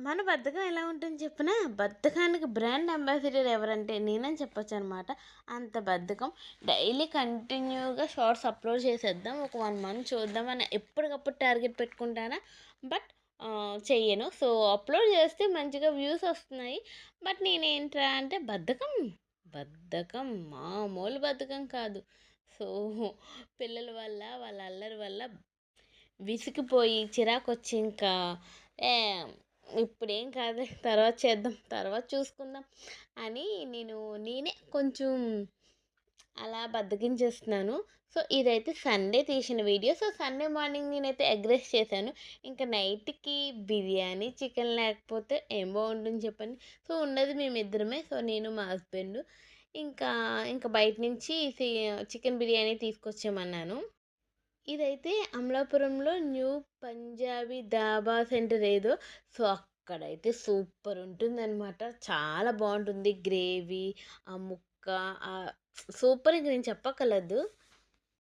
మన బద్ధకం ఎలా ఉంటుంది చెప్పనా? బద్ధకానికి బ్రాండ్ అంబాసిడర్ ఎవరంటే నేనని చెప్పొచ్చనమాట. అంత బద్ధకం. డైలీ కంటిన్యూగా షార్ట్స్ అప్‌లోడ్ చేసేద్దాం. ఒక 1 మంత్ చూద్దామని ఎప్పటికప్పుడు టార్గెట్ పెట్టుకుంటానా. బట్ చెయ్యను. సో, అప్‌లోడ్ చేస్తే మంచిగా వ్యూస్ వస్తున్నాయి. బట్ నేనేంట్రా అంటే బద్ధకం మామూలు బద్ధకం కాదు. సో, పిల్లల వల్ల, వాళ్ళ అల్లరి వల్ల విసిగిపోయి, చిరాకొచ్చి ఇంకా ఏ ఇప్పుడేం కాదులే తర్వాత చేద్దాం, తర్వాత చూసుకుందాం అని నేనే కొంచెం అలా బద్ధకించేస్తున్నాను. సో, ఇదైతే సండే తీసిన వీడియో. సో, సండే మార్నింగ్ నేనైతే ఎగ్ రైస్ చేశాను. ఇంకా నైట్‌కి బిర్యానీ, చికెన్ లేకపోతే ఏం బావుంటుంది చెప్పండి. సో, ఉన్నది మేమిద్దరమే. సో, నేను మా హస్బెండు. ఇంకా ఇంకా బయట నుంచి చికెన్ బిర్యానీ తీసుకొచ్చేయమన్నాను. ఇదైతే అమలాపురంలో న్యూ పంజాబీ ధాబా సెంటర్ ఏదో. సో, అక్కడైతే సూపర్ ఉంటుందనమాట. చాలా బావుంటుంది. గ్రేవీ, ఆ ముక్క, సూపర్ ఇంక నేను చెప్పక్కర్లేదు.